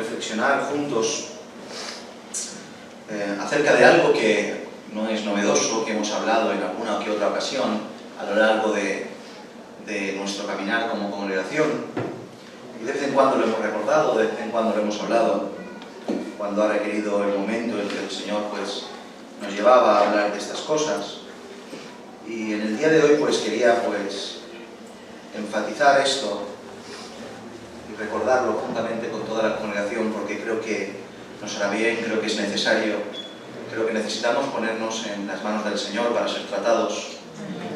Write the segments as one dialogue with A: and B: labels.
A: reflexionar juntos acerca de algo que no es novedoso, que hemos hablado en alguna que otra ocasión a lo largo de nuestro caminar como congregación. Y de vez en cuando lo hemos recordado, de vez en cuando lo hemos hablado, cuando ha requerido el momento en que el Señor pues, nos llevaba a hablar de estas cosas. Y en el día de hoy pues quería pues enfatizar esto y recordarlo juntamente con toda la congregación, porque creo que nos hará bien, creo que es necesario, creo que necesitamos ponernos en las manos del Señor para ser tratados,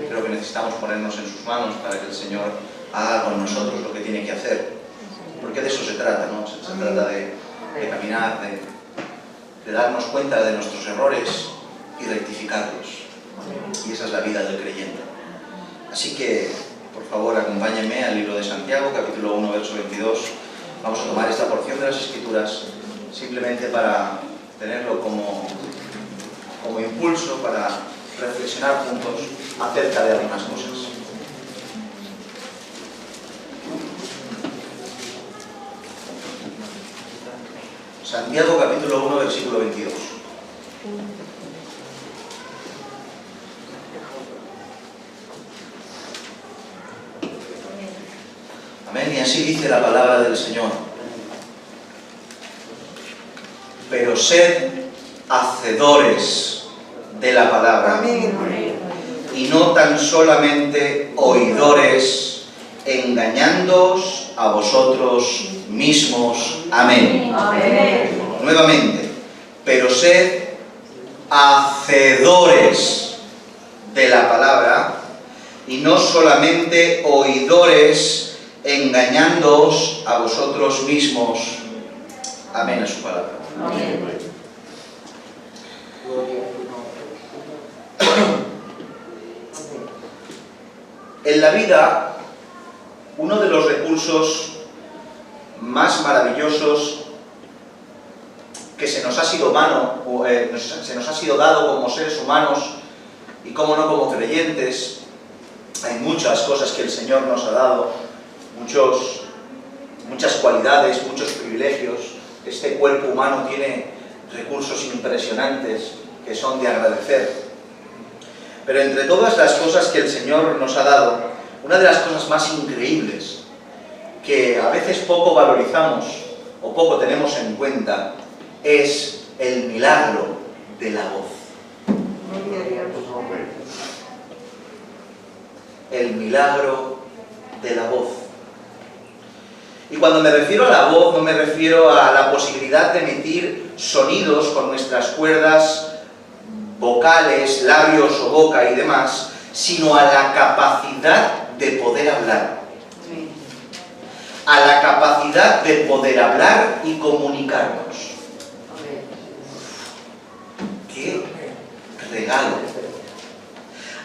A: creo que necesitamos ponernos en sus manos para que el Señor haga con nosotros lo que tiene que hacer, porque de eso se trata, ¿no? Se trata de caminar, de darnos cuenta de nuestros errores y rectificarlos, y esa es la vida del creyente. Así que, por favor, acompáñenme al libro de Santiago, capítulo 1, verso 22. Vamos a tomar esta porción de las Escrituras simplemente para tenerlo como impulso para reflexionar juntos acerca de algunas cosas. Santiago, capítulo 1, versículo 22. Amén, y así dice la palabra del Señor. Pero sed hacedores de la palabra, y no tan solamente oidores, engañándoos a vosotros mismos. Amén. Amén. Nuevamente, pero sed hacedores de la palabra, y no solamente oidores, engañándoos a vosotros mismos. Amén a su palabra. Amén. En la vida, uno de los recursos más maravillosos que se nos ha sido dado como seres humanos y como no como creyentes, hay muchas cosas que el Señor nos ha dado, muchas cualidades, muchos privilegios. Este cuerpo humano tiene recursos impresionantes que son de agradecer. Pero entre todas las cosas que el Señor nos ha dado, una de las cosas más increíbles que a veces poco valorizamos o poco tenemos en cuenta es el milagro de la voz. El milagro de la voz. Y cuando me refiero a la voz, no me refiero a la posibilidad de emitir sonidos con nuestras cuerdas vocales, labios o boca y demás, sino a la capacidad de poder hablar. A la capacidad de poder hablar y comunicarnos. ¡Qué regalo!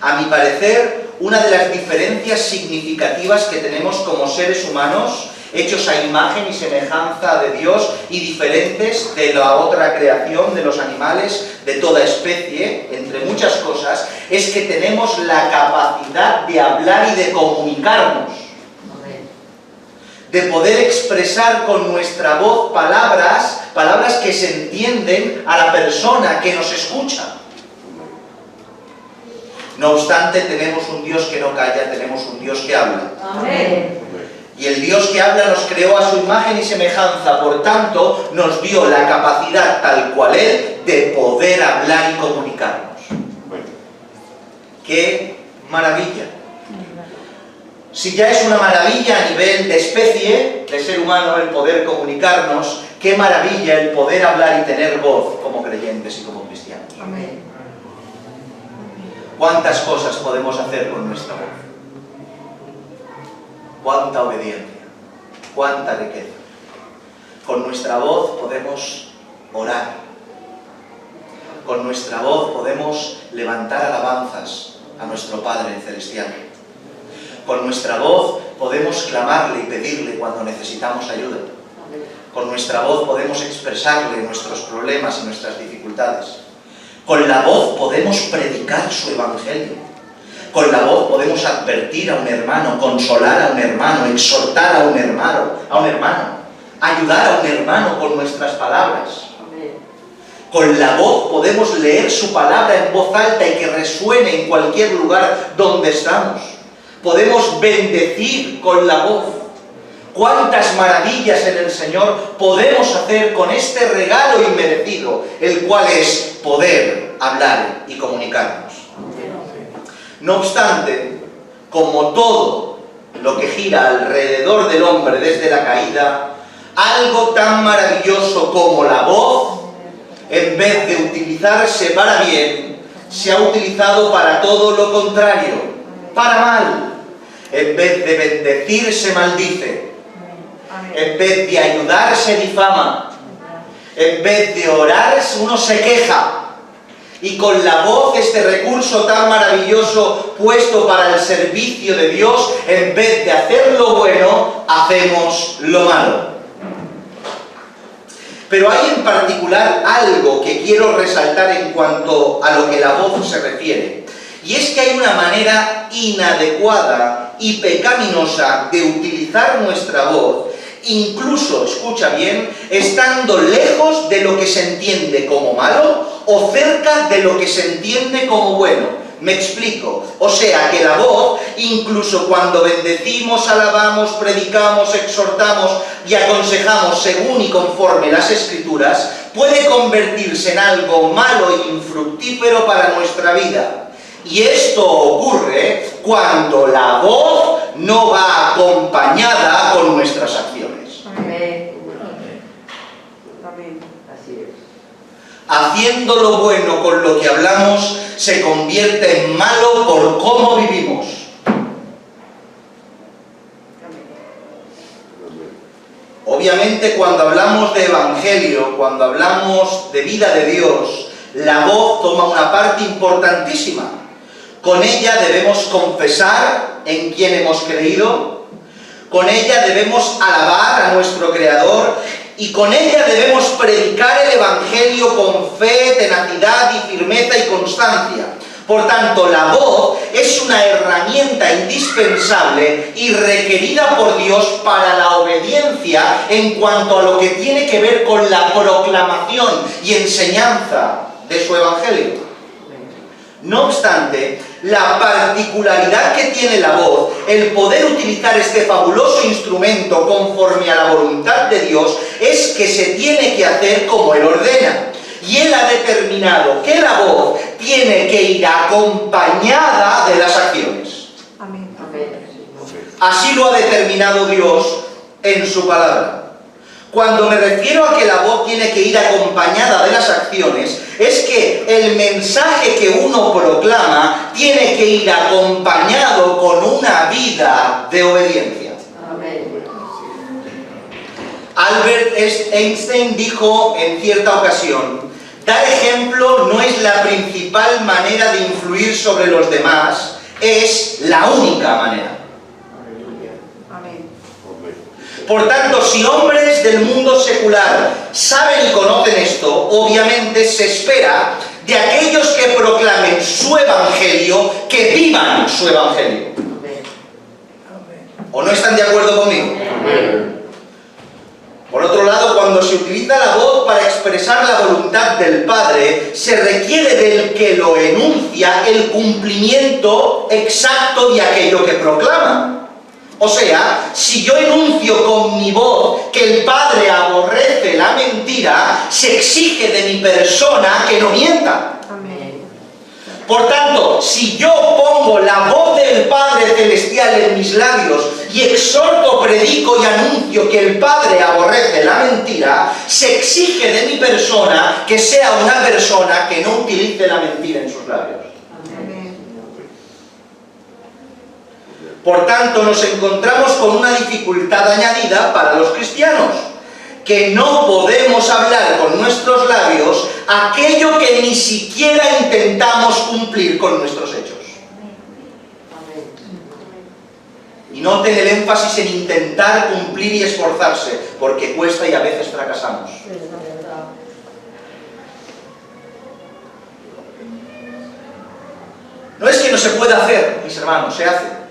A: A mi parecer, una de las diferencias significativas que tenemos como seres humanos, hechos a imagen y semejanza de Dios y diferentes de la otra creación, de los animales, de toda especie, entre muchas cosas, es que tenemos la capacidad de hablar y de comunicarnos. De poder expresar con nuestra voz palabras que se entienden a la persona que nos escucha. No obstante, tenemos un Dios que no calla, tenemos un Dios que habla. Amén. Y el Dios que habla nos creó a su imagen y semejanza, por tanto, nos dio la capacidad, tal cual Él, de poder hablar y comunicarnos. ¡Qué maravilla! Si ya es una maravilla a nivel de especie, de ser humano, el poder comunicarnos, qué maravilla el poder hablar y tener voz como creyentes y como cristianos. Amén. ¿Cuántas cosas podemos hacer con nuestra voz? Cuánta obediencia, cuánta riqueza. Con nuestra voz podemos orar. Con nuestra voz podemos levantar alabanzas a nuestro Padre Celestial. Con nuestra voz podemos clamarle y pedirle cuando necesitamos ayuda. Con nuestra voz podemos expresarle nuestros problemas y nuestras dificultades. Con la voz podemos predicar su evangelio. Con la voz podemos advertir a un hermano, consolar a un hermano, exhortar a un hermano, ayudar a un hermano con nuestras palabras. Con la voz podemos leer su palabra en voz alta y que resuene en cualquier lugar donde estamos. Podemos bendecir con la voz. Cuántas maravillas en el Señor podemos hacer con este regalo inmerecido, el cual es poder hablar y comunicarnos. No obstante, como todo lo que gira alrededor del hombre desde la caída, algo tan maravilloso como la voz, en vez de utilizarse para bien, se ha utilizado para todo lo contrario, para mal. En vez de bendecir, se maldice. En vez de ayudar, se difama. En vez de orar, uno se queja. Y con la voz, este recurso tan maravilloso puesto para el servicio de Dios, en vez de hacer lo bueno, hacemos lo malo. Pero hay en particular algo que quiero resaltar en cuanto a lo que la voz se refiere. Y es que hay una manera inadecuada y pecaminosa de utilizar nuestra voz, incluso, escucha bien, estando lejos de lo que se entiende como malo o cerca de lo que se entiende como bueno. Me explico. O sea, que la voz, incluso cuando bendecimos, alabamos, predicamos, exhortamos y aconsejamos según y conforme las Escrituras, puede convertirse en algo malo e infructífero para nuestra vida. Y esto ocurre cuando la voz no va acompañada con nuestras acciones.
B: Amén. Amén. Así es.
A: Haciendo lo bueno con lo que hablamos se convierte en malo por cómo vivimos. Obviamente, cuando hablamos de evangelio, cuando hablamos de vida de Dios, la voz toma una parte importantísima. Con ella debemos confesar en quién hemos creído, con ella debemos alabar a nuestro Creador y con ella debemos predicar el Evangelio con fe, tenacidad y firmeza y constancia. Por tanto, la voz es una herramienta indispensable y requerida por Dios para la obediencia en cuanto a lo que tiene que ver con la proclamación y enseñanza de su Evangelio. No obstante, la particularidad que tiene la voz, el poder utilizar este fabuloso instrumento conforme a la voluntad de Dios, es que se tiene que hacer como Él ordena. Y Él ha determinado que la voz tiene que ir acompañada de las acciones.
B: Amén.
A: Así lo ha determinado Dios en su palabra. Cuando me refiero a que la voz tiene que ir acompañada de las acciones, es que el mensaje que uno proclama tiene que ir acompañado con una vida de obediencia.
B: Amén.
A: Albert Einstein dijo en cierta ocasión: dar ejemplo no es la principal manera de influir sobre los demás, es la única manera. Por tanto, si hombres del mundo secular saben y conocen esto, obviamente se espera de aquellos que proclamen su evangelio, que vivan su evangelio. ¿O no están de acuerdo conmigo? Por otro lado, cuando se utiliza la voz para expresar la voluntad del Padre, se requiere del que lo enuncia el cumplimiento exacto de aquello que proclama. O sea, si yo enuncio con mi voz que el Padre aborrece la mentira, se exige de mi persona que no mienta.
B: Amén.
A: Por tanto, si yo pongo la voz del Padre Celestial en mis labios y exhorto, predico y anuncio que el Padre aborrece la mentira, se exige de mi persona que sea una persona que no utilice la mentira en sus labios. Por tanto, nos encontramos con una dificultad añadida para los cristianos, que no podemos hablar con nuestros labios aquello que ni siquiera intentamos cumplir con nuestros hechos. Y noten el énfasis en intentar cumplir y esforzarse, porque cuesta y a veces fracasamos. No es que no se pueda hacer, mis hermanos, se hace.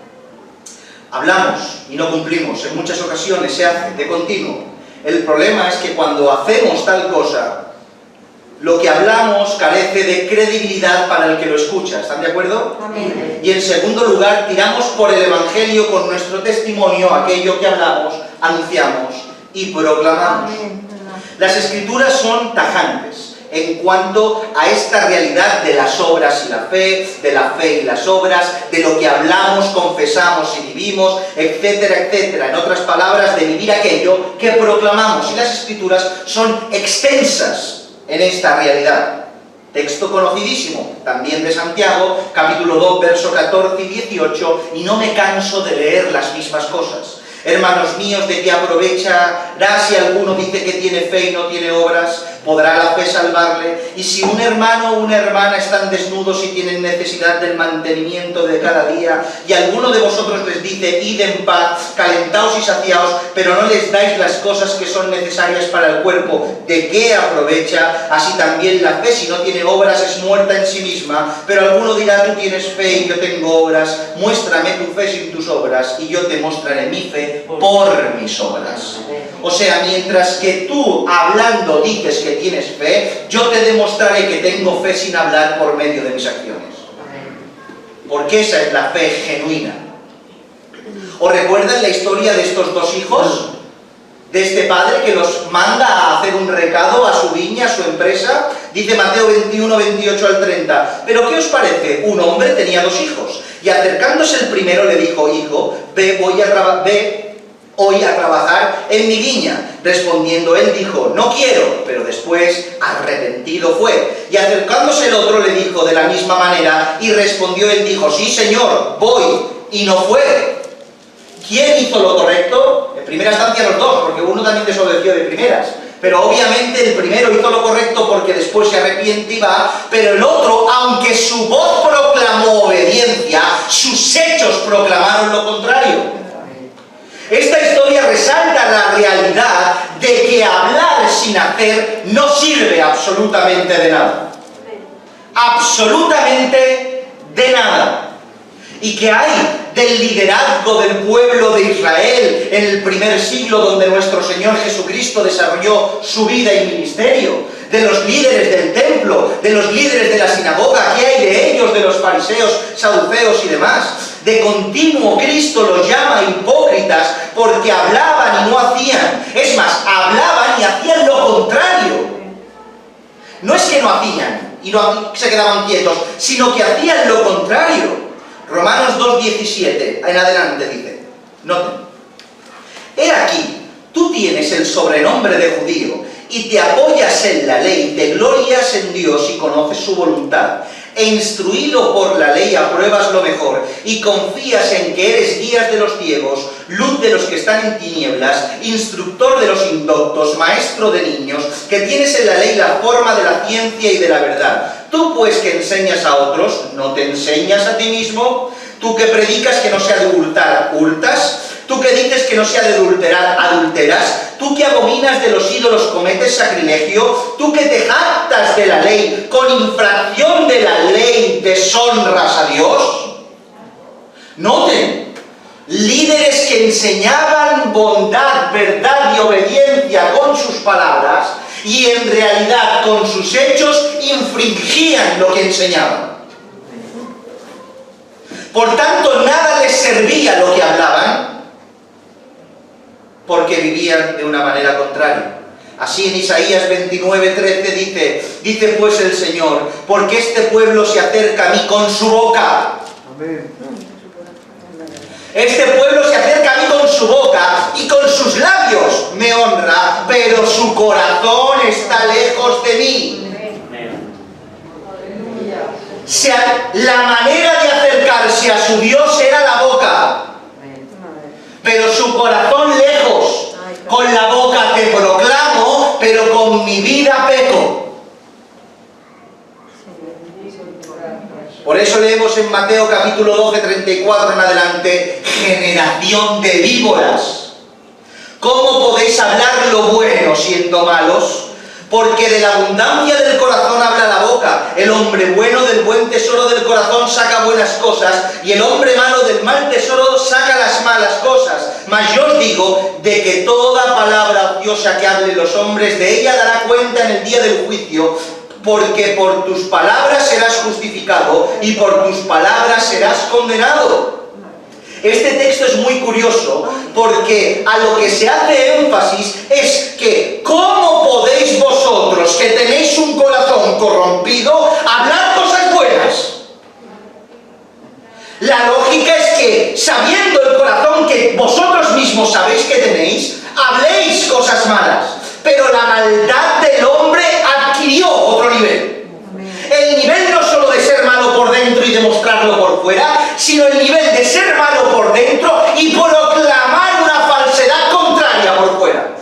A: Hablamos y no cumplimos, en muchas ocasiones se hace de continuo. El problema es que cuando hacemos tal cosa, lo que hablamos carece de credibilidad para el que lo escucha. ¿Están de acuerdo?
B: Amén.
A: Y en segundo lugar, tiramos por el Evangelio con nuestro testimonio aquello que hablamos, anunciamos y proclamamos.
B: Amén.
A: Las Escrituras son tajantes en cuanto a esta realidad de las obras y la fe, de la fe y las obras, de lo que hablamos, confesamos y vivimos, etcétera, etcétera. En otras palabras, de vivir aquello que proclamamos. Y las Escrituras son extensas en esta realidad. Texto conocidísimo, también de Santiago, capítulo 2, verso 14 y 18, y no me canso de leer las mismas cosas. Hermanos míos, ¿de qué aprovechará si alguno dice que tiene fe y no tiene obras? ¿Podrá la fe salvarle? Y si un hermano o una hermana están desnudos y tienen necesidad del mantenimiento de cada día, y alguno de vosotros les dice, id en paz, calentaos y saciaos, pero no les dais las cosas que son necesarias para el cuerpo, ¿de qué aprovecha? Así también la fe, si no tiene obras, es muerta en sí misma. Pero alguno dirá, tú tienes fe y yo tengo obras, muéstrame tu fe sin tus obras, y yo te mostraré mi fe por mis obras. O sea, mientras que tú hablando dices que tienes fe, yo te demostraré que tengo fe sin hablar por medio de mis acciones. Porque esa es la fe genuina. ¿Os recuerdan la historia de estos dos hijos? De este padre que los manda a hacer un recado a su viña, a su empresa. Dice Mateo 21, 28 al 30. ¿Pero qué os parece? Un hombre tenía dos hijos. Y acercándose el primero le dijo, hijo, ve hoy a trabajar en mi viña. Respondiendo él dijo, no quiero, pero después arrepentido fue. Y acercándose el otro le dijo de la misma manera, y respondió él dijo, sí señor, voy, y no fue. ¿Quién hizo lo correcto? En primera instancia los dos, porque uno también desobedeció de primeras. Pero obviamente el primero hizo lo correcto porque después se arrepiente y va, pero el otro, aunque su voz proclamó obediencia, sus hechos proclamaron lo contrario. Esta historia resalta la realidad de que hablar sin hacer no sirve absolutamente de nada. Absolutamente de nada. Y que hay del liderazgo del pueblo de Israel en el primer siglo, donde nuestro Señor Jesucristo desarrolló su vida y ministerio, de los líderes del templo, de los líderes de la sinagoga, ¿qué hay de ellos, de los fariseos, saduceos y demás? De continuo Cristo los llama hipócritas porque hablaban y no hacían. Es más, hablaban y hacían lo contrario. No es que no hacían y no se quedaban quietos, sino que hacían lo contrario. Romanos 2:17 en adelante dice, noten, he aquí, tú tienes el sobrenombre de judío y te apoyas en la ley, te glorias en Dios y conoces su voluntad, e instruido por la ley apruebas lo mejor y confías en que eres guía de los ciegos, luz de los que están en tinieblas, instructor de los indoctos, maestro de niños, que tienes en la ley la forma de la ciencia y de la verdad. Tú pues que enseñas a otros, ¿no te enseñas a ti mismo? Tú que predicas que no se ha de hurtar, ¿hurtas? Tú que dices que no se ha de adulterar, ¿adulteras? Tú que abominas de los ídolos, ¿cometes sacrilegio? Tú que te jactas de la ley, con infracción de la ley deshonras a Dios. Noten, líderes que enseñaban bondad, verdad y obediencia con sus palabras, y en realidad con sus hechos infringían lo que enseñaban. Por tanto, nada les servía lo que hablaban, porque vivían de una manera contraria. Así en Isaías 29:13 dice pues el Señor, porque este pueblo se acerca a mí con su boca. Amén. Este pueblo se acerca a mí con su boca y con sus labios me honra, pero su corazón está lejos de mí. La manera de acercarse a su Dios era la boca, pero su corazón lejos. Con la boca te proclamo, pero con mi vida peco. Por eso leemos en Mateo capítulo 12, 34 en adelante, generación de víboras. ¿Cómo podéis hablar lo bueno siendo malos? Porque de la abundancia del corazón habla la boca. boca. El hombre bueno del buen tesoro del corazón saca buenas cosas, y el hombre malo del mal tesoro saca las malas cosas. Mas yo os digo de que toda palabra ociosa que hablen los hombres, de ella dará cuenta en el día del juicio, porque por tus palabras serás justificado y por tus palabras serás condenado. Este texto es muy curioso porque a lo que se hace énfasis es que ¿cómo podéis vosotros, que tenéis un corazón corrompido, hablar cosas buenas? La lógica es que, sabiendo el corazón que vosotros mismos sabéis que tenéis, habléis cosas malas. Pero la maldad del hombre adquirió otro nivel. El nivel no solo de ser malo por dentro y demostrarlo por fuera, sino el nivel de ser malo por dentro y proclamar una falsedad contraria por fuera.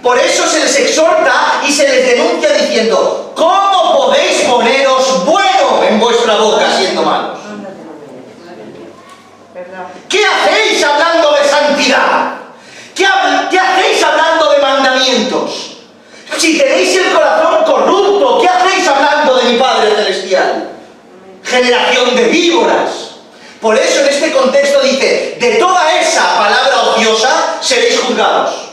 A: Por eso se les exhorta y se les denuncia diciendo: ¿cómo podéis poneros bueno en vuestra boca siendo malos? ¿Qué hacéis hablando de santidad? ¿Qué hacéis hablando de mandamientos? Si tenéis el corazón corrupto, ¿qué hacéis hablando de mi Padre Celestial? Generación de víboras. Por eso en este contexto dice: de toda esa palabra ociosa seréis juzgados.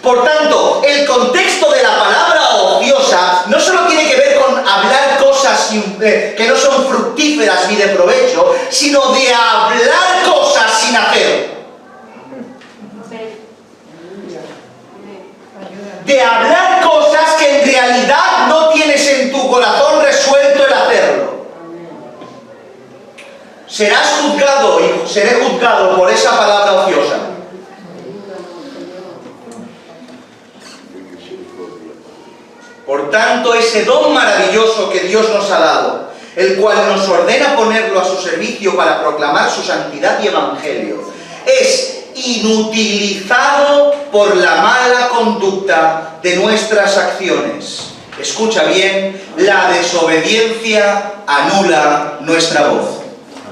A: Por tanto, el contexto de la palabra ociosa no solo tiene que ver con hablar cosas que no son fructíferas ni de provecho, sino de hablar cosas sin hacer. De hablar cosas que en realidad no tienes en tu corazón resuelto el hacerlo. Serás juzgado y seré juzgado por esa palabra ociosa. Por tanto, ese don maravilloso que Dios nos ha dado, el cual nos ordena ponerlo a su servicio para proclamar su santidad y evangelio, es inutilizado por la mala conducta de nuestras acciones. Escucha bien: la desobediencia anula nuestra voz.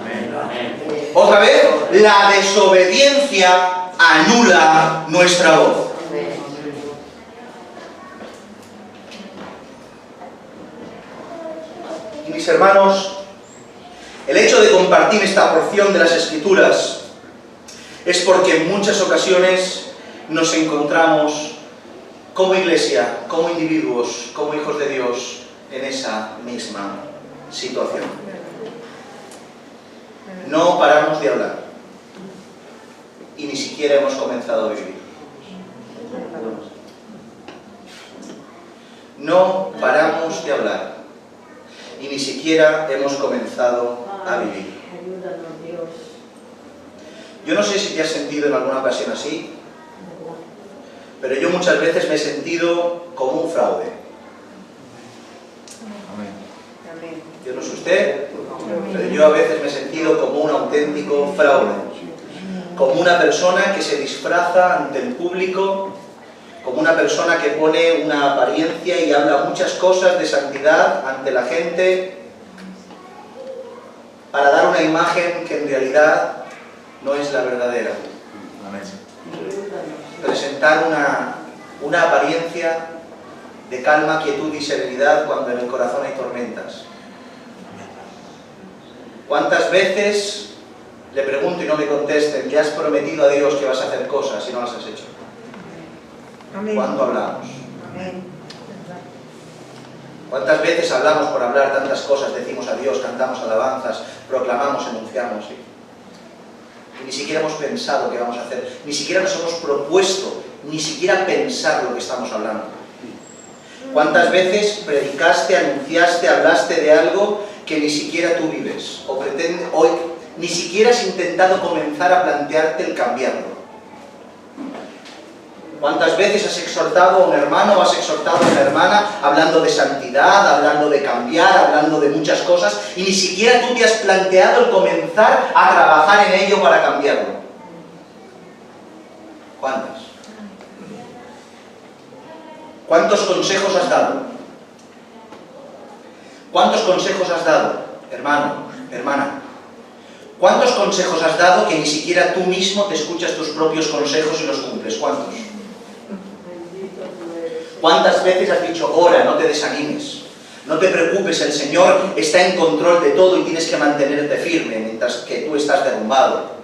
A: Amén. Otra vez: la desobediencia anula nuestra voz. Y mis hermanos, el hecho de compartir esta porción de las Escrituras es porque en muchas ocasiones nos encontramos como iglesia, como individuos, como hijos de Dios, en esa misma situación. No paramos de hablar y ni siquiera hemos comenzado a vivir. No paramos de hablar y ni siquiera hemos comenzado a vivir. Yo no sé si te has sentido en alguna ocasión así, pero yo muchas veces me he sentido como un fraude.
C: Amén.
A: Yo no sé usted, pero yo a veces me he sentido como un auténtico fraude. Como una persona que se disfraza ante el público, como una persona que pone una apariencia y habla muchas cosas de santidad ante la gente para dar una imagen que en realidad no es la verdadera. Presentar una apariencia de calma, quietud y serenidad cuando en el corazón hay tormentas. ¿Cuántas veces, le pregunto y no me contesten, le has prometido a Dios que vas a hacer cosas y no las has hecho? ¿Cuándo hablamos? ¿Cuántas veces hablamos por hablar tantas cosas, decimos a Dios, cantamos alabanzas, proclamamos, enunciamos? ¿Sí? Y ni siquiera hemos pensado qué vamos a hacer, ni siquiera nos hemos propuesto, ni siquiera pensar lo que estamos hablando. ¿Cuántas veces predicaste, anunciaste, hablaste de algo que ni siquiera tú vives? O ni siquiera has intentado comenzar a plantearte el cambiarlo. ¿Cuántas veces has exhortado a un hermano o has exhortado a una hermana hablando de santidad, hablando de cambiar, hablando de muchas cosas, y ni siquiera tú te has planteado el comenzar a trabajar en ello para cambiarlo? ¿Cuántas? ¿Cuántos consejos has dado? ¿Cuántos consejos has dado, hermano, hermana? ¿Cuántos consejos has dado que ni siquiera tú mismo te escuchas tus propios consejos y los cumples? ¿Cuántos? ¿Cuántas veces has dicho, ora, no te desanimes? No te preocupes, el Señor está en control de todo y tienes que mantenerte firme mientras que tú estás derrumbado.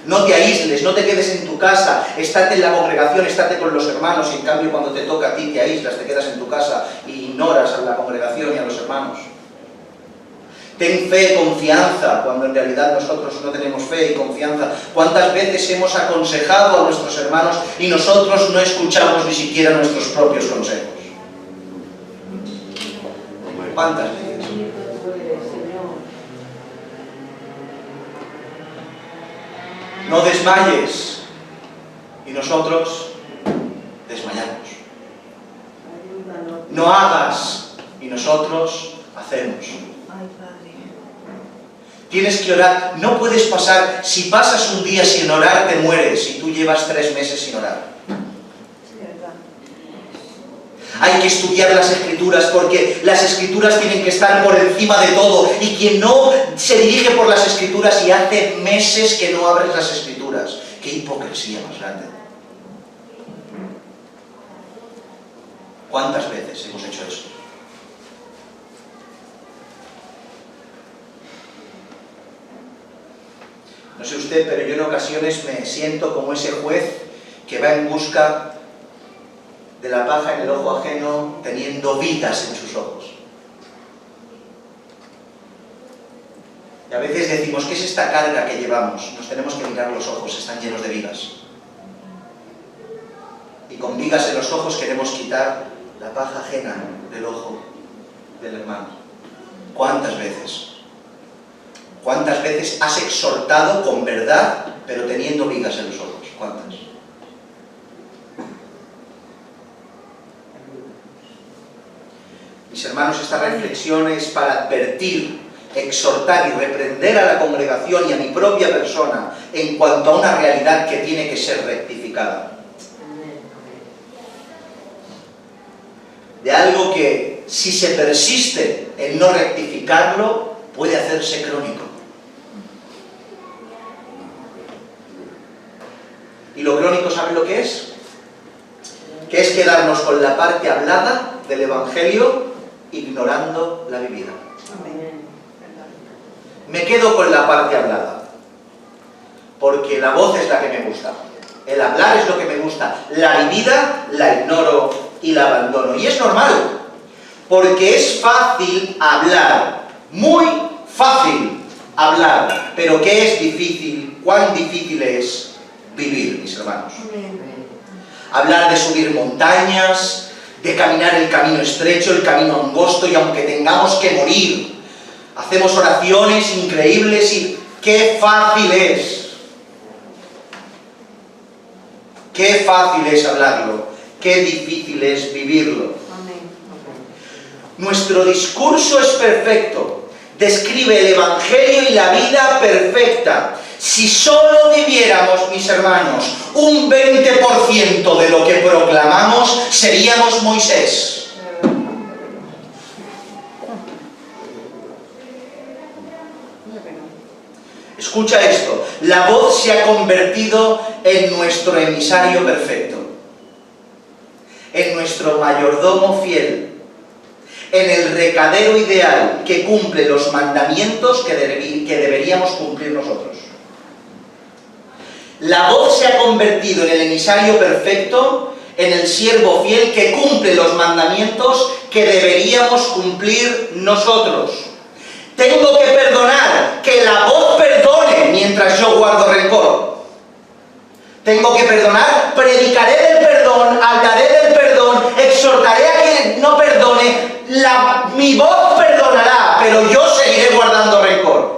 A: No te aísles, no te quedes en tu casa, estate en la congregación, estate con los hermanos, y en cambio cuando te toca a ti te aíslas, te quedas en tu casa y ignoras a la congregación y a los hermanos. Ten fe, confianza, cuando en realidad nosotros no tenemos fe y confianza. ¿Cuántas veces hemos aconsejado a nuestros hermanos y nosotros no escuchamos ni siquiera nuestros propios consejos? ¿Cuántas veces? No desmayes, y nosotros desmayamos. No hagas, y nosotros hacemos. Tienes que orar. No puedes pasar, si pasas un día sin orar, te mueres, y tú llevas 3 meses sin orar. Hay que estudiar las Escrituras, porque las Escrituras tienen que estar por encima de todo, y quien no se dirige por las Escrituras y hace meses que no abres las Escrituras, qué hipocresía más grande. ¿Cuántas veces hemos hecho eso? No sé usted, pero yo en ocasiones me siento como ese juez que va en busca de la paja en el ojo ajeno, teniendo vigas en sus ojos. Y a veces decimos, ¿qué es esta carga que llevamos? Nos tenemos que mirar los ojos, están llenos de vigas. Y con vigas en los ojos queremos quitar la paja ajena del ojo del hermano. ¿Cuántas veces? ¿Cuántas veces has exhortado con verdad, pero teniendo vigas en los ojos? ¿Cuántas? Mis hermanos, esta reflexión es para advertir, exhortar y reprender a la congregación y a mi propia persona en cuanto a una realidad que tiene que ser rectificada. De algo que, si se persiste en no rectificarlo, puede hacerse crónico. ¿Y lo crónico sabe lo que es? Que es quedarnos con la parte hablada del Evangelio, ignorando la vivida. Me quedo con la parte hablada, porque la voz es la que me gusta, el hablar es lo que me gusta, la vivida la ignoro y la abandono. Y es normal, porque es fácil hablar, muy fácil hablar, pero ¿qué es difícil? ¿Cuán difícil es vivir, mis hermanos? Hablar de subir montañas, de caminar el camino estrecho, el camino angosto, y aunque tengamos que morir, hacemos oraciones increíbles y qué fácil es. Qué fácil es hablarlo, qué difícil es vivirlo. Nuestro discurso es perfecto, describe el Evangelio y la vida perfecta. Si solo viviéramos, mis hermanos, un 20% de lo que proclamamos, seríamos Moisés. Escucha esto, la voz se ha convertido en nuestro emisario perfecto, en nuestro mayordomo fiel, en el recadero ideal que cumple los mandamientos que deberíamos cumplir nosotros. La voz se ha convertido en el emisario perfecto, en el siervo fiel que cumple los mandamientos que deberíamos cumplir nosotros. Tengo que perdonar, que la voz perdone mientras yo guardo rencor. Tengo que perdonar, predicaré del perdón, hablaré del perdón, exhortaré a quien no perdone, mi voz perdonará, pero yo seguiré guardando rencor.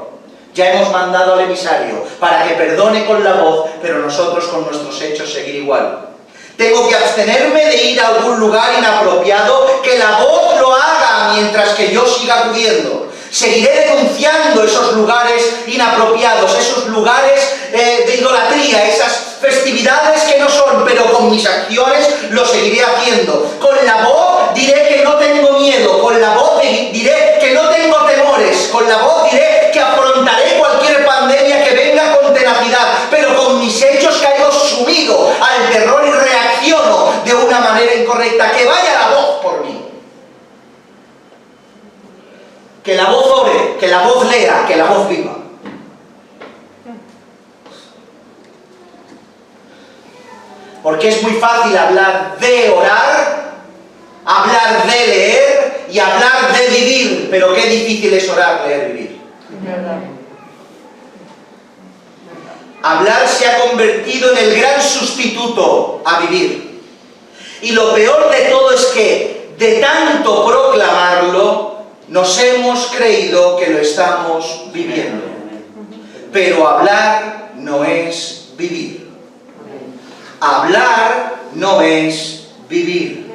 A: Ya hemos mandado al emisario para que perdone con la voz, pero nosotros con nuestros hechos seguir igual. Tengo que abstenerme de ir a algún lugar inapropiado, que la voz lo haga mientras que yo siga acudiendo. Seguiré denunciando esos lugares inapropiados, esos lugares de idolatría, esas festividades que no son, pero con mis acciones lo seguiré haciendo. Con la voz diré que no tengo miedo, con la voz diré que no tengo temores, con la voz diré que afrontaré cualquier pandemia que venga con tenacidad, pero con mis hechos caigo sumido al terror y reacciono de una manera incorrecta. Que vaya la voz por mí. que la voz ore, que la voz lea, que la voz viva. Porque es muy fácil hablar de orar, hablar de leer y hablar de vivir, pero qué difícil es orar, leer, vivir. Hablar se ha convertido en el gran sustituto a vivir. Y lo peor de todo es que, de tanto proclamarlo, nos hemos creído que lo estamos viviendo. Pero hablar no es vivir. Hablar no es vivir.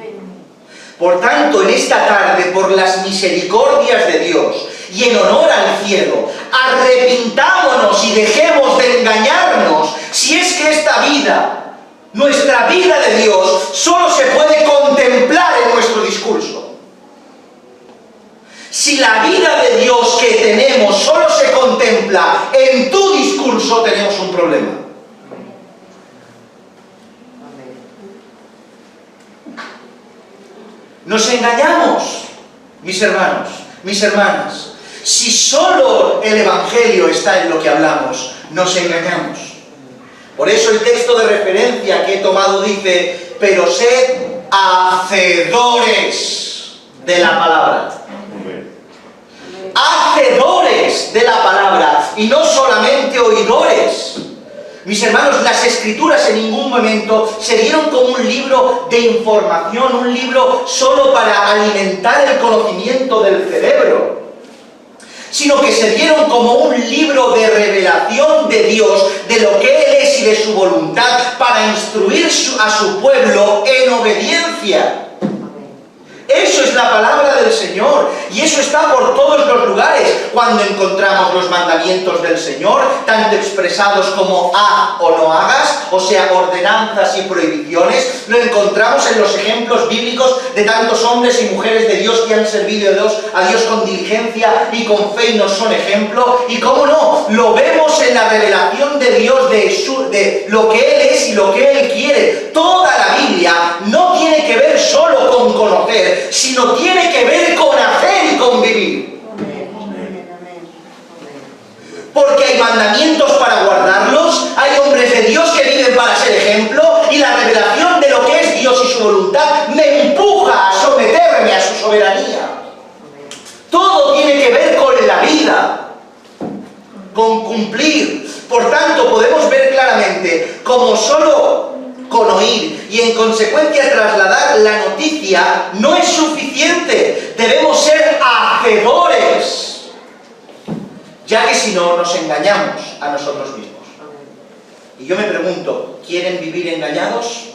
A: Por tanto, en esta tarde, por las misericordias de Dios y en honor al cielo, arrepintámonos y dejemos de engañarnos si es que esta vida, nuestra vida de Dios, solo se puede contemplar en nuestro discurso. Si la vida de Dios que tenemos solo se contempla en tu discurso, tenemos un problema. Nos engañamos, mis hermanos, mis hermanas. Si solo el Evangelio está en lo que hablamos, nos engañamos. Por eso el texto de referencia que he tomado dice: pero sed hacedores de la palabra. Hacedores de la palabra y no solamente oidores. Mis hermanos, las Escrituras en ningún momento se dieron como un libro de información, un libro solo para alimentar el conocimiento del cerebro, sino que se dieron como un libro de revelación de Dios, de lo que Él es y de su voluntad, para instruir a su pueblo en obediencia. Eso es la palabra del Señor, y eso está por todos los lugares. Cuando encontramos los mandamientos del Señor, tanto expresados como haz o no hagas, o sea, ordenanzas y prohibiciones, lo encontramos en los ejemplos bíblicos de tantos hombres y mujeres de Dios que han servido a Dios con diligencia y con fe y nos son ejemplo. Y cómo no, lo vemos en la revelación de Dios, de lo que Él es y lo que Él quiere. Toda la Biblia no tiene que ver solo con conocer, sino tiene que ver con hacer y con vivir. Porque hay mandamientos para guardarlos, hay hombres de Dios que viven para ser ejemplo, y la revelación de lo que es Dios y su voluntad me empuja a someterme a su soberanía. Todo tiene que ver con la vida, con cumplir. Por tanto, podemos ver claramente como solo con oír y en consecuencia trasladar la noticia no es suficiente. Debemos ser hacedores, ya que si no nos engañamos a nosotros mismos. Y yo me pregunto, ¿quieren vivir engañados?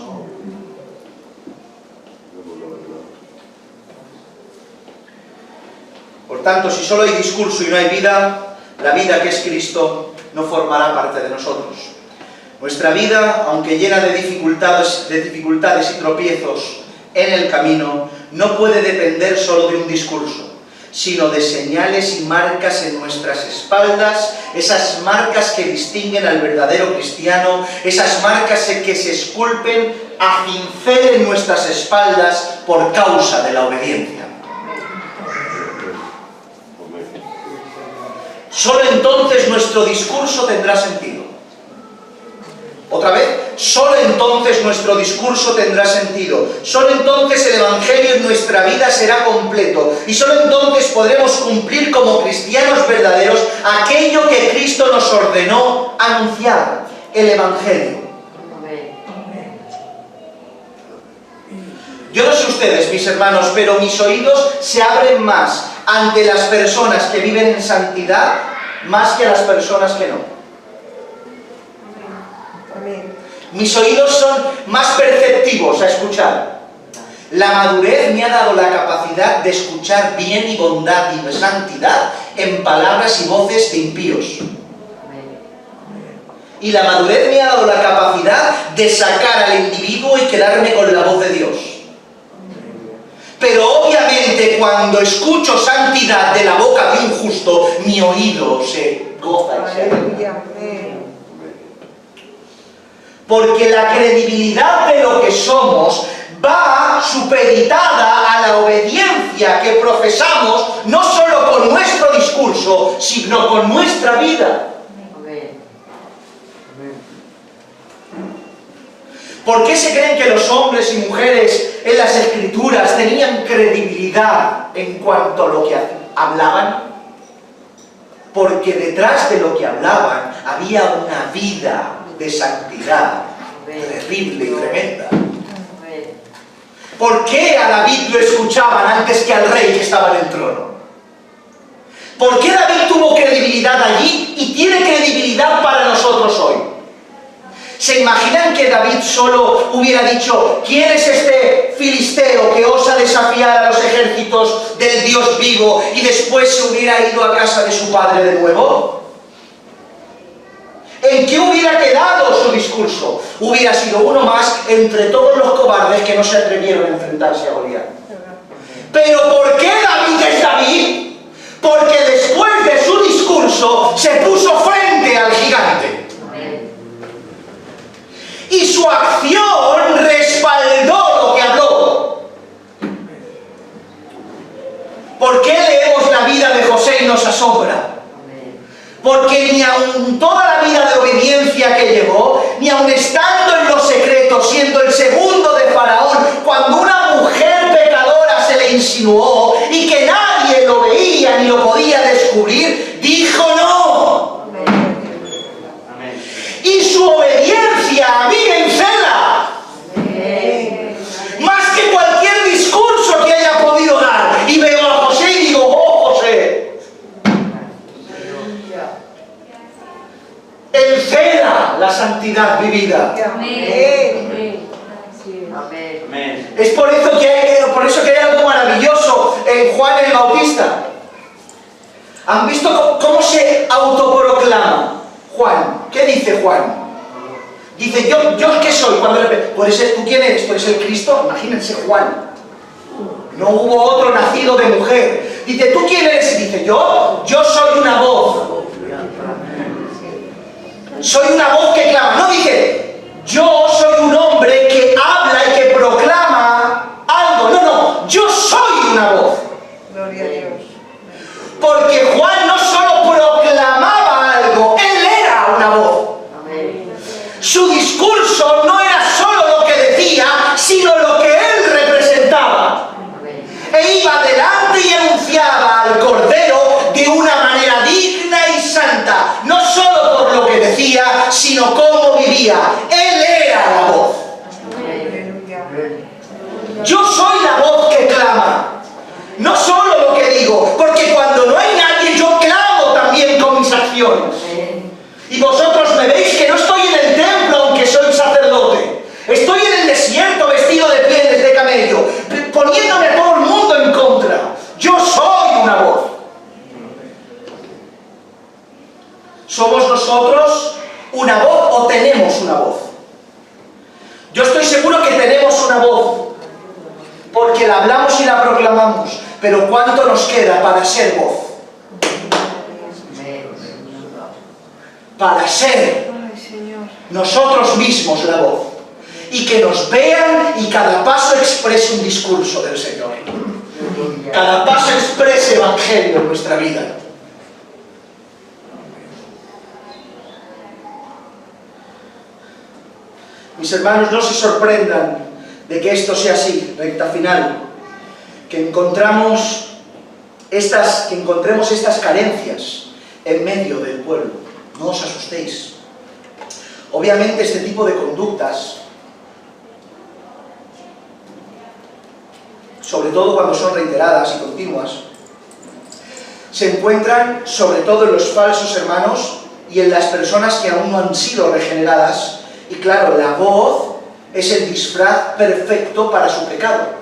A: Por tanto, si solo hay discurso y no hay vida, la vida que es Cristo no formará parte de nosotros. Nuestra vida, aunque llena de dificultades y tropiezos en el camino, no puede depender solo de un discurso, sino de señales y marcas en nuestras espaldas, esas marcas que distinguen al verdadero cristiano, esas marcas que se esculpen a cincel en nuestras espaldas por causa de la obediencia. Solo entonces nuestro discurso tendrá sentido. Otra vez, solo entonces nuestro discurso tendrá sentido. Solo entonces el Evangelio en nuestra vida será completo. Y solo entonces podremos cumplir como cristianos verdaderos aquello que Cristo nos ordenó anunciar, el Evangelio. Yo no sé ustedes, mis hermanos, pero mis oídos se abren más ante las personas que viven en santidad más que a las personas que no. Mis oídos son más perceptivos a escuchar. La madurez me ha dado la capacidad de escuchar bien y bondad y santidad en palabras y voces de impíos. Y la madurez me ha dado la capacidad de sacar al individuo y quedarme con la voz de Dios. Pero obviamente cuando escucho santidad de la boca de un justo, mi oído se goza y se alegra. Porque la credibilidad de lo que somos va supeditada a la obediencia que profesamos, no solo con nuestro nuestro discurso, sino con nuestra vida.
B: Amén.
A: ¿Por qué se creen que los hombres y mujeres en las Escrituras tenían credibilidad en cuanto a lo que hablaban? Porque detrás de lo que hablaban había una vida de santidad terrible y tremenda. ¿Por qué a David lo escuchaban antes que al rey que estaba en el trono? ¿Por qué David tuvo credibilidad allí y tiene credibilidad para nosotros hoy? ¿Se imaginan que David solo hubiera dicho: ¿quién es este filisteo que osa desafiar a los ejércitos del Dios vivo? Y después se hubiera ido a casa de su padre de nuevo. ¿En qué hubiera quedado su discurso? Hubiera sido uno más entre todos los cobardes que no se atrevieron a enfrentarse a Goliat. ¿Pero por qué David es David? Porque después de su discurso se puso frente al gigante. Y su acción respaldó lo que habló. ¿Por qué leemos la vida de José y nos asombra? Porque ni aun toda la vida de obediencia que llevó, ni aun estando en los secretos, siendo el segundo de Faraón, cuando una mujer pecadora se le insinuó y que nadie lo veía ni lo podía descubrir, dijo no. Y su obediencia a mí me encela. Más que cualquier discurso que haya podido dar. Y veo a José y digo: oh José, encela la santidad vivida. Es por eso que hay algo maravilloso en Juan el Bautista. ¿Han visto cómo se autoproclama Juan? ¿Qué dice Juan? Dice: ¿yo qué soy? ¿Tú quién eres? ¿Tú eres el Cristo? Imagínense Juan. No hubo otro nacido de mujer. Dice: ¿tú quién eres? Y dice: yo soy una voz. Soy una voz que clama. No dice: yo soy un hombre que habla y que proclama algo. No, yo soy una voz.
C: Gloria a Dios.
A: Porque Juan no solo proclamaba algo, él era una voz. Su discurso no era solo lo que decía, sino lo que él representaba. E iba adelante y anunciaba al Cordero de una manera digna y santa, no solo por lo que decía, sino cómo vivía. Él era la voz. Yo soy la voz que clama, no solo lo que digo, porque cuando no hay nadie yo clamo también con mis acciones. Y vosotros me veis que no estoy en el templo aunque soy sacerdote. Estoy en el desierto vestido de pieles de camello, poniéndome a todo el mundo en contra. Yo soy una voz. ¿Somos nosotros una voz o tenemos una voz? Yo estoy seguro que tenemos una voz, porque la hablamos y la proclamamos, pero ¿cuánto nos queda para ser voz? Para ser nosotros mismos la voz, y que nos vean y cada paso exprese un discurso del Señor. Cada paso exprese evangelio en nuestra vida. Mis hermanos, no se sorprendan de que esto sea así, recta final, que encontremos estas carencias en medio del pueblo. No os asustéis. Obviamente este tipo de conductas, sobre todo cuando son reiteradas y continuas, se encuentran sobre todo en los falsos hermanos y en las personas que aún no han sido regeneradas. Y claro, la voz es el disfraz perfecto para su pecado.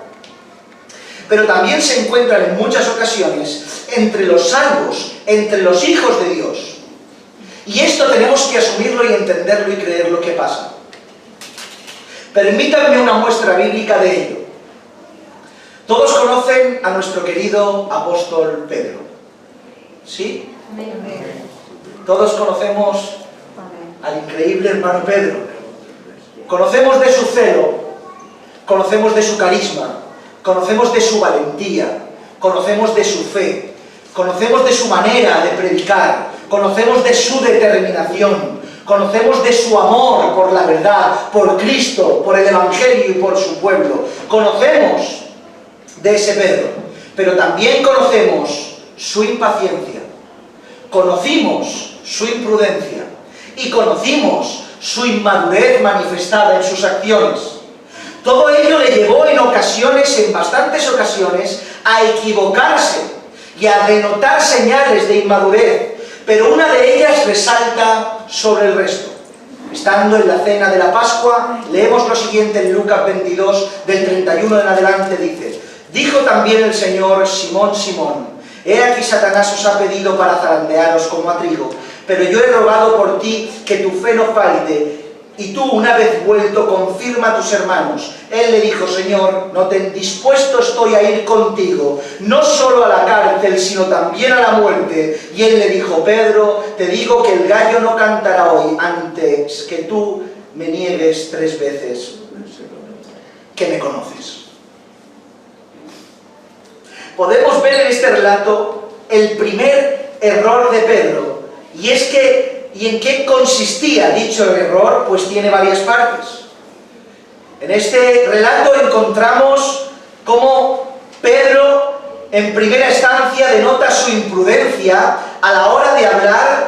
A: Pero también se encuentran en muchas ocasiones entre los salvos, entre los hijos de Dios. Y esto tenemos que asumirlo y entenderlo y creer lo que pasa. Permítanme una muestra bíblica de ello. Todos conocen a nuestro querido apóstol Pedro, ¿sí? Todos conocemos al increíble hermano Pedro. Conocemos de su celo, conocemos de su carisma, conocemos de su valentía, conocemos de su fe,
C: conocemos de su manera de predicar, conocemos de su determinación, conocemos de su amor por la verdad, por Cristo, por el Evangelio y por su pueblo. Conocemos de ese Pedro, pero también conocemos su impaciencia, conocimos su imprudencia y conocimos su inmadurez manifestada en sus acciones. Todo ello le llevó en ocasiones, en bastantes ocasiones, a equivocarse y a denotar señales de inmadurez, pero una de ellas resalta sobre el resto. Estando en la cena de la Pascua, leemos lo siguiente en Lucas 22, del 31 en adelante, dice: dijo también el Señor: Simón, Simón, he aquí Satanás os ha pedido para zarandearos como a trigo, pero yo he rogado por ti que tu fe no falte, y tú, una vez vuelto, confirma a tus hermanos. Él le dijo: Señor, dispuesto estoy a ir contigo, no solo a la cárcel, sino también a la muerte. Y él le dijo: Pedro, te digo que el gallo no cantará hoy antes que tú me niegues 3 veces que me conoces. Podemos ver en este relato el primer error de Pedro, y es que ¿y en qué consistía dicho error? Pues tiene varias partes. En este relato encontramos cómo Pedro, en primera instancia, denota su imprudencia a la hora de hablar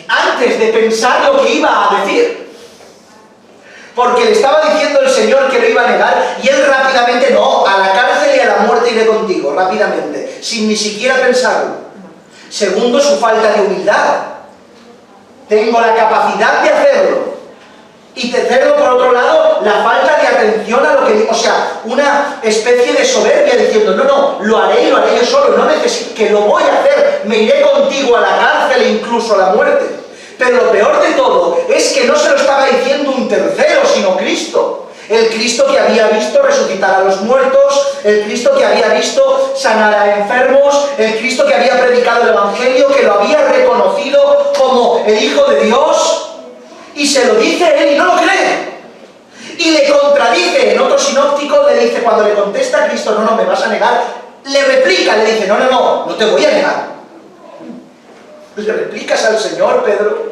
C: antes de pensar lo que iba a decir. Porque le estaba diciendo el Señor que lo iba a negar, y él rápidamente: no, a la cárcel y a la muerte iré contigo, rápidamente, sin ni siquiera pensarlo. Segundo, su falta de humildad. Tengo la capacidad de hacerlo. Y tercero, por otro lado, la falta de atención a lo que digo. O sea, una especie de soberbia diciendo: no, lo haré y lo haré yo solo, no necesito, que lo voy a hacer, me iré contigo a la cárcel e incluso a la muerte. Pero lo peor de todo es que no se lo estaba diciendo un tercero, sino Cristo. El Cristo que había visto resucitar a los muertos, el Cristo que había visto sanar a enfermos, el Cristo que había predicado el Evangelio, que lo había reconocido como el Hijo de Dios, y se lo dice él y no lo cree. Y le contradice. En otro sinóptico le dice, cuando le contesta a Cristo: no, me vas a negar, le replica, le dice: no te voy a negar. ¿Le replicas al Señor, Pedro?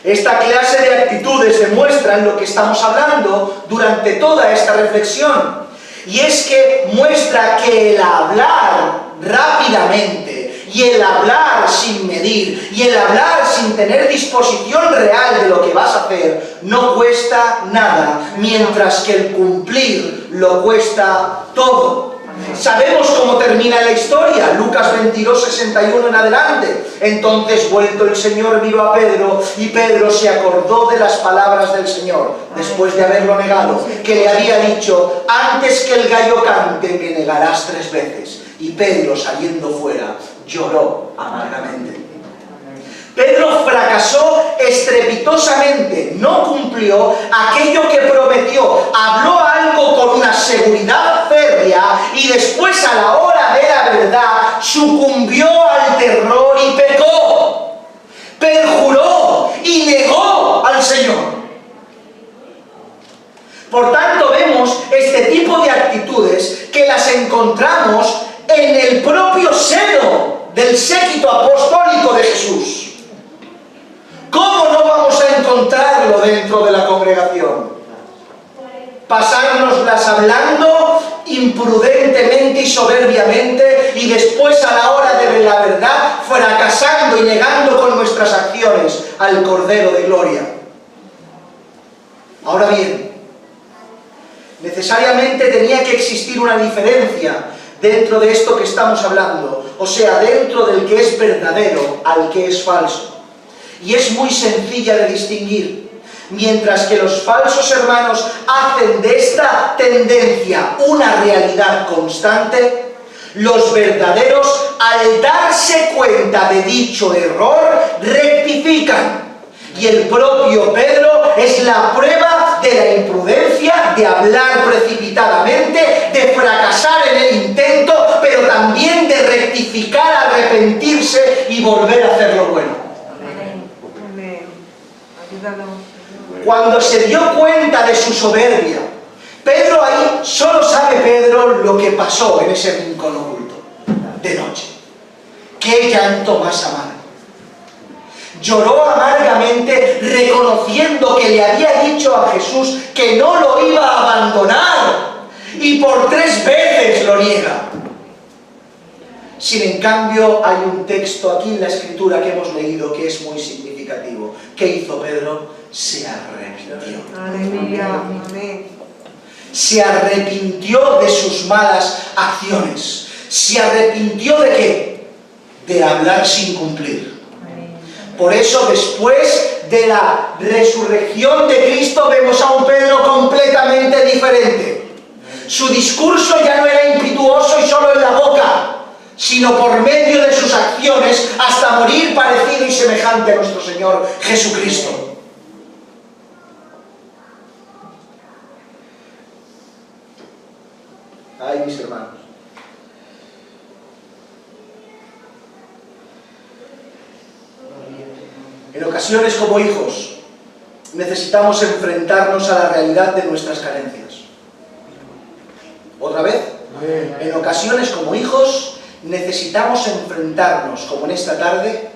C: Esta clase de actitudes demuestran lo que estamos hablando durante toda esta reflexión, y es que muestra que el hablar rápidamente, y el hablar sin medir, y el hablar sin tener disposición real de lo que vas a hacer, no cuesta nada, mientras que el cumplir lo cuesta todo. Sabemos cómo termina la historia, Lucas 22, 61 en adelante. Entonces, vuelto el Señor, miró a Pedro, y Pedro se acordó de las palabras del Señor, después de haberlo negado, que le había dicho: antes que el gallo cante, me negarás 3 veces. Y Pedro, saliendo fuera, lloró amargamente. Pedro fracasó estrepitosamente, no cumplió aquello que prometió, habló algo con una seguridad férrea y después, a la hora de la verdad, sucumbió al terror y pecó, perjuró y negó al Señor. Por tanto, vemos este tipo de actitudes que las encontramos en el propio seno del séquito apostólico de Jesús. ¿Cómo no vamos a encontrarlo dentro de la congregación? Pasárnoslas hablando imprudentemente y soberbiamente, y después, a la hora de la verdad, fracasando y negando con nuestras acciones al Cordero de Gloria. Ahora bien, necesariamente tenía que existir una diferencia dentro de esto que estamos hablando, o sea, dentro del que es verdadero al que es falso. Y es muy sencilla de distinguir. Mientras que los falsos hermanos hacen de esta tendencia una realidad constante, los verdaderos, al darse cuenta de dicho error, rectifican. Y el propio Pedro es la prueba de la imprudencia, de hablar precipitadamente, de fracasar en el intento, pero también de rectificar, arrepentirse y volver a hacer lo bueno. Cuando se dio cuenta de su soberbia, Pedro ahí, solo sabe Pedro lo que pasó en ese rincón oculto, de noche. ¡Qué llanto más amargo! Lloró amargamente reconociendo que le había dicho a Jesús que no lo iba a abandonar y por 3 veces lo niega. Sin en cambio, hay un texto aquí en la Escritura que hemos leído que es muy significativo. ¿Qué hizo Pedro? Se arrepintió.
B: Aleluya. Amén.
C: Se arrepintió de sus malas acciones. ¿Se arrepintió de qué? De hablar sin cumplir. Por eso, después de la resurrección de Cristo, vemos a un Pedro completamente diferente. Su discurso ya no era impetuoso y solo en la boca, sino por medio de sus acciones, hasta morir parecido y semejante a nuestro Señor Jesucristo. Ay, mis hermanos. En ocasiones, como hijos, necesitamos enfrentarnos a la realidad de nuestras carencias. ¿Otra vez? En ocasiones, como hijos, necesitamos enfrentarnos, como en esta tarde,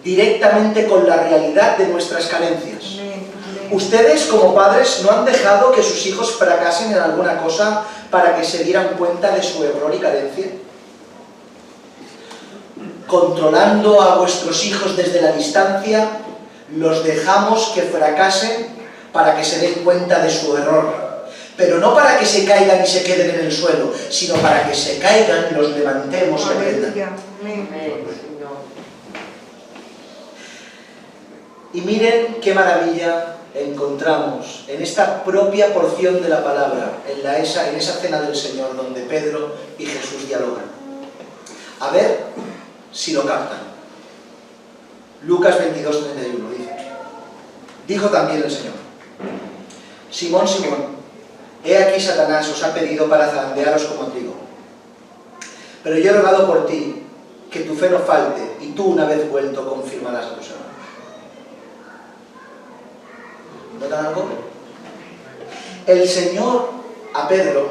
C: directamente con la realidad de nuestras carencias. Ustedes, como padres, ¿no han dejado que sus hijos fracasen en alguna cosa para que se dieran cuenta de su error y carencia? Controlando a vuestros hijos desde la distancia, los dejamos que fracasen para que se den cuenta de su error. Pero no para que se caigan y se queden en el suelo, sino para que se caigan, los levantemos y aprendan. Y miren qué maravilla encontramos en esta propia porción de la palabra, en esa cena del Señor, donde Pedro y Jesús dialogan. A ver si lo captan. Lucas 22:31 dice: dijo también el Señor: Simón, Simón, he aquí Satanás os ha pedido para zarandearos como trigo. Pero yo he rogado por ti, que tu fe no falte, y tú, una vez vuelto, confirmarás a tus hermanos. ¿Notan algo? El Señor a Pedro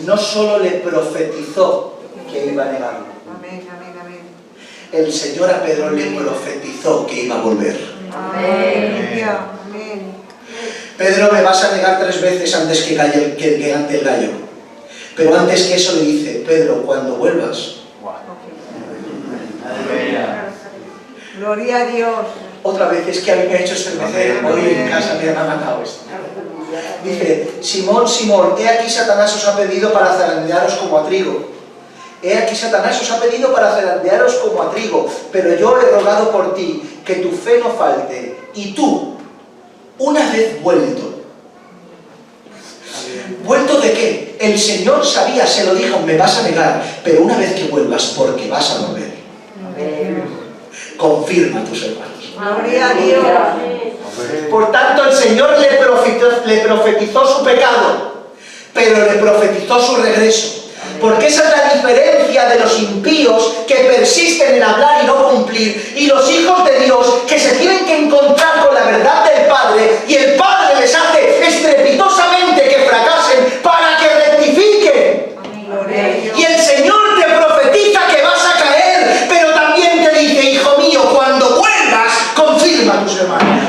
C: no solo le profetizó que iba a negarlo.
B: Amén, amén, amén.
C: El Señor a Pedro le profetizó que iba a volver.
B: Amén.
C: Pedro, me vas a negar 3 veces antes que cante el gallo. Pero antes que eso le dice: Pedro, cuando vuelvas.
B: Gloria a Dios.
C: Otra vez, es que a mí me ha hecho estremecer. Hoy en casa me ha matado esto. Dice: Simón, Simón, he aquí Satanás os ha pedido para zarandearos como a trigo. He aquí Satanás os ha pedido para zarandearos como a trigo, pero yo he rogado por ti, que tu fe no falte, y tú, una vez vuelto. ¿Vuelto de qué? El Señor sabía, se lo dijo: me vas a negar, pero una vez que vuelvas, porque vas a volver. Confirma a tus hermanos.
B: Gloria a Dios.
C: Por tanto, el Señor le profetizó su pecado, pero le profetizó su regreso. Porque esa es la diferencia de los impíos que persisten en hablar y no cumplir, y los hijos de Dios que se tienen que encontrar con la verdad del Padre, y el Padre les hace estrepitosamente que fracasen para que rectifiquen. Y el Señor te profetiza que vas a caer, pero también te dice: hijo mío, cuando vuelvas, confirma a tus hermanos.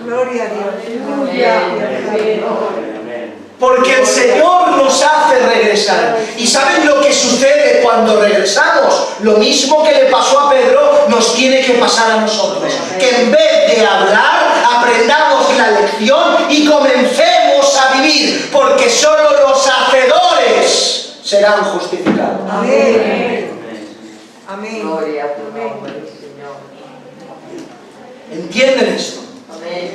B: Gloria a Dios.
C: Porque el Señor nos hace regresar. ¿Y saben lo que sucede cuando regresamos? Lo mismo que le pasó a Pedro, nos tiene que pasar a nosotros. Que en vez de hablar, aprendamos la lección y comencemos a vivir. Porque solo los hacedores serán justificados.
B: Amén. Amén.
D: Gloria a tu nombre, Señor.
C: ¿Entienden esto?
D: Amén.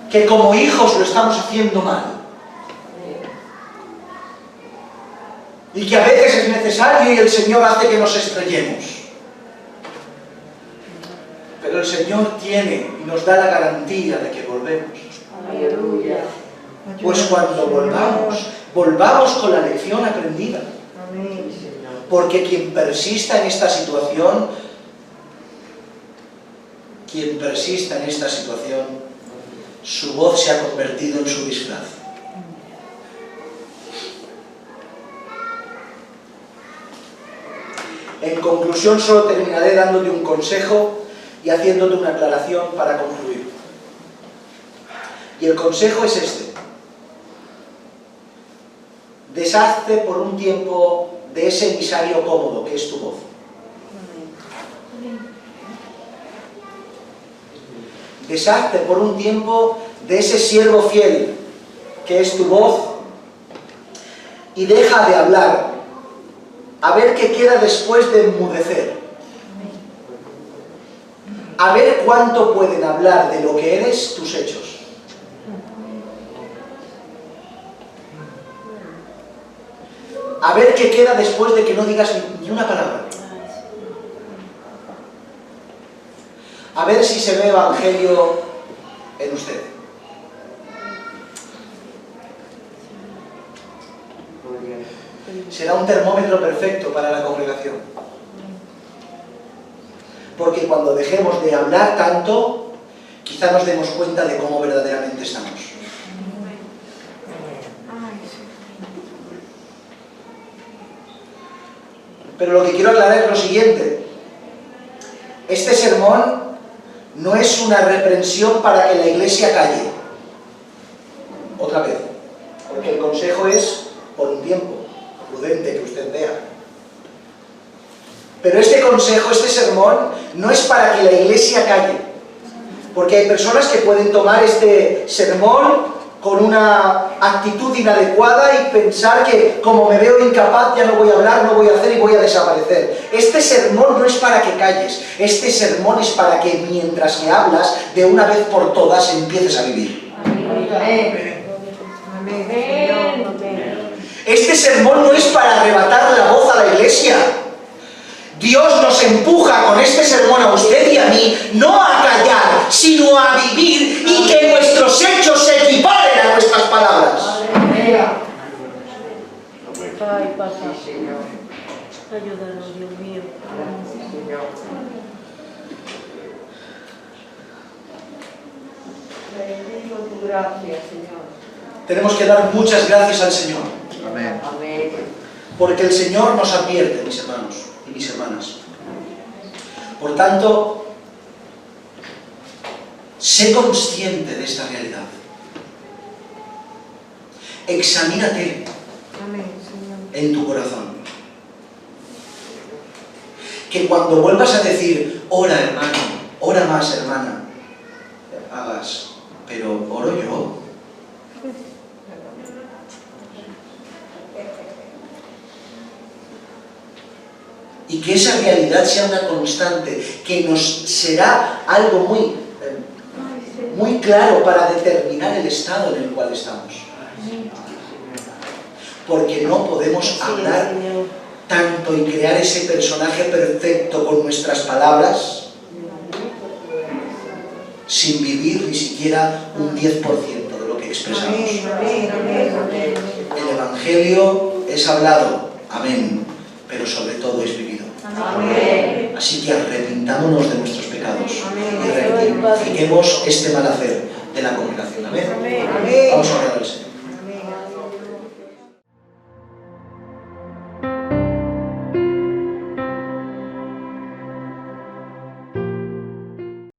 C: Que como hijos lo estamos haciendo mal. Y que a veces es necesario y el Señor hace que nos estrellemos. Pero el Señor tiene y nos da la garantía de que volvemos.
D: Aleluya.
C: Pues cuando volvamos con la lección aprendida.
B: Amén.
C: Porque quien persista en esta situación, su voz se ha convertido en su disfraz. En conclusión, solo terminaré dándote un consejo y haciéndote una aclaración para concluir. Y el consejo es este. Deshazte por un tiempo de ese emisario cómodo que es tu voz. Deshazte por un tiempo de ese siervo fiel que es tu voz y deja de hablar, a ver qué queda después de enmudecer. A ver cuánto pueden hablar de lo que eres tus hechos. A ver qué queda después de que no digas ni una palabra. A ver si se ve evangelio en usted. Será un termómetro perfecto para la congregación. Porque cuando dejemos de hablar tanto, quizá nos demos cuenta de cómo verdaderamente estamos. Pero lo que quiero aclarar es lo siguiente. Este sermón no es una reprensión para que la iglesia calle. Otra vez. Porque el consejo es por un tiempo prudente que usted vea. Pero este consejo, este sermón, no es para que la iglesia calle. Porque hay personas que pueden tomar este sermón con una actitud inadecuada y pensar que como me veo incapaz ya no voy a hablar, no voy a hacer y voy a desaparecer. Este sermón no es para que calles, este sermón es para que mientras que hablas, de una vez por todas empieces a vivir.
B: Amén. Amén.
C: Este sermón no es para arrebatar la voz a la iglesia. Dios nos empuja con este sermón a usted y a mí, no a callar, sino a vivir y que nuestros hechos se equiparen a nuestras palabras.
D: Ay, papá. Ayúdanos, Dios mío. Bendigo tu gracia, Señor.
C: Tenemos que dar muchas gracias al Señor.
A: Amén.
D: Amén.
C: Porque el Señor nos advierte, mis hermanos y mis hermanas. Por tanto, sé consciente de esta realidad. Examínate en tu corazón. Que cuando vuelvas a decir, ora hermano, ora más hermana, hagas, pero oro yo. Y que esa realidad sea una constante, que nos será algo muy claro para determinar el estado en el cual estamos. Porque no podemos hablar tanto y crear ese personaje perfecto con nuestras palabras sin vivir ni siquiera un 10% de lo que expresamos. El Evangelio es hablado, amén, pero sobre todo es vivido.
B: Amén.
C: Así que arrepintámonos de nuestros pecados
B: Amén.
C: y rectifiquemos este mal hacer de la congregación. Amén.
B: Amén.
C: Vamos a orar al Señor.